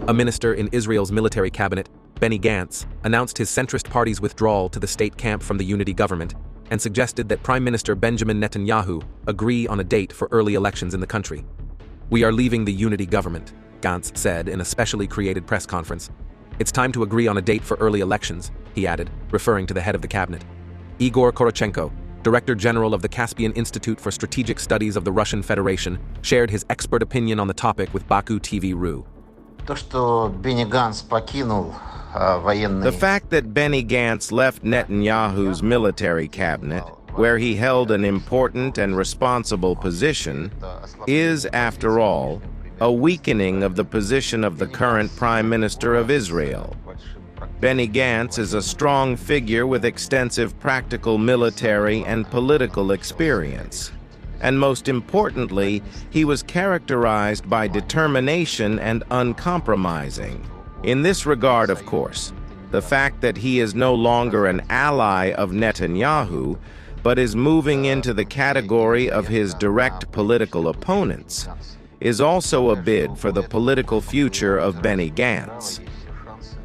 A minister in Israel's military cabinet, Benny Gantz, announced his centrist party's withdrawal to the state camp from the unity government and suggested that Prime Minister Benjamin Netanyahu agree on a date for early elections in the country. "We are leaving the unity government," Gantz said in a specially created press conference. "It's time to agree on a date for early elections," he added, referring to the head of the cabinet. Igor Korotchenko, Director General of the Caspian Institute for Strategic Studies of the Russian Federation, shared his expert opinion on the topic with Baku TV-RU. The fact that Benny Gantz left Netanyahu's military cabinet, where he held an important and responsible position, is, after all, a weakening of the position of the current Prime Minister of Israel. Benny Gantz is a strong figure with extensive practical military and political experience. And most importantly, he was characterized by determination and uncompromising. In this regard, of course, the fact that he is no longer an ally of Netanyahu, but is moving into the category of his direct political opponents, is also a bid for the political future of Benny Gantz.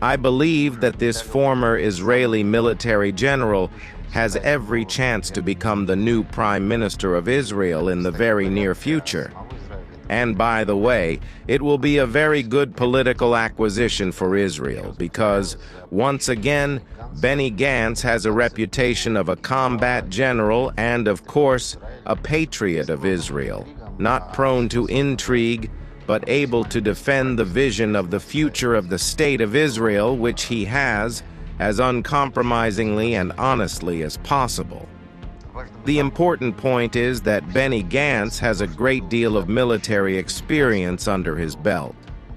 I believe that this former Israeli military general has every chance to become the new Prime Minister of Israel in the very near future. And by the way, it will be a very good political acquisition for Israel because, once again, Benny Gantz has a reputation of a combat general and, of course, a patriot of Israel, not prone to intrigue, but able to defend the vision of the future of the State of Israel, which he has, as uncompromisingly and honestly as possible. The important point is that Benny Gantz has a great deal of military experience under his belt.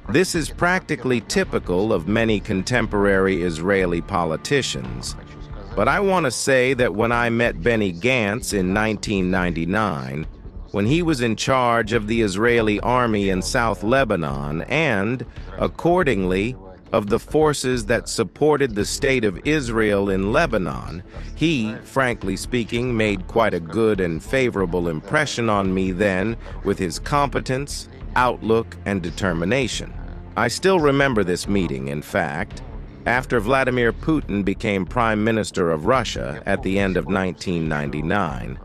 This is practically typical of many contemporary Israeli politicians. But I want to say that when I met Benny Gantz in 1999, when he was in charge of the Israeli army in South Lebanon and, accordingly, of the forces that supported the State of Israel in Lebanon, he, frankly speaking, made quite a good and favorable impression on me then with his competence, outlook, and determination. I still remember this meeting, in fact, after Vladimir Putin became Prime Minister of Russia at the end of 1999,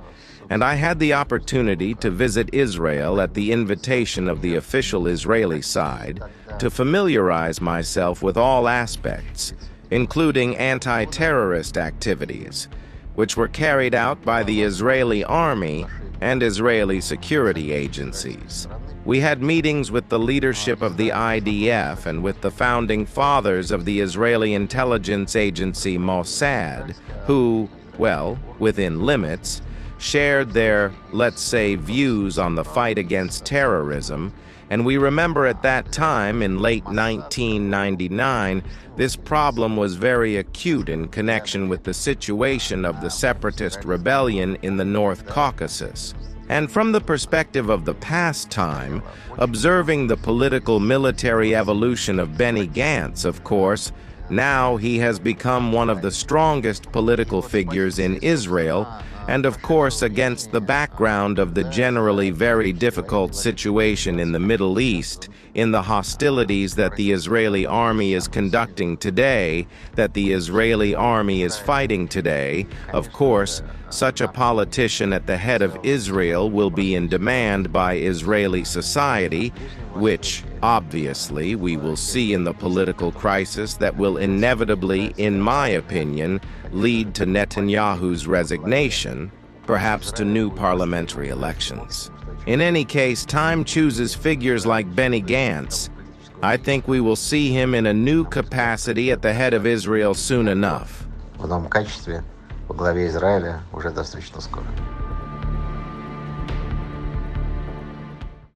and I had the opportunity to visit Israel at the invitation of the official Israeli side to familiarize myself with all aspects, including anti-terrorist activities, which were carried out by the Israeli army and Israeli security agencies. We had meetings with the leadership of the IDF and with the founding fathers of the Israeli intelligence agency Mossad, who, well, within limits, shared their, let's say, views on the fight against terrorism, and we remember at that time, in late 1999, this problem was very acute in connection with the situation of the separatist rebellion in the North Caucasus. And from the perspective of the past time, observing the political military evolution of Benny Gantz, of course, now he has become one of the strongest political figures in Israel, and of course against the background of the generally very difficult situation in the Middle East, in the hostilities that the Israeli army is conducting today, that the Israeli army is fighting today, of course, such a politician at the head of Israel will be in demand by Israeli society, which, obviously, we will see in the political crisis that will inevitably, in my opinion, lead to Netanyahu's resignation, perhaps to new parliamentary elections. In any case, time chooses figures like Benny Gantz. I think we will see him in a new capacity at the head of Israel soon enough. В новом качестве во главе Израиля уже достаточно скоро.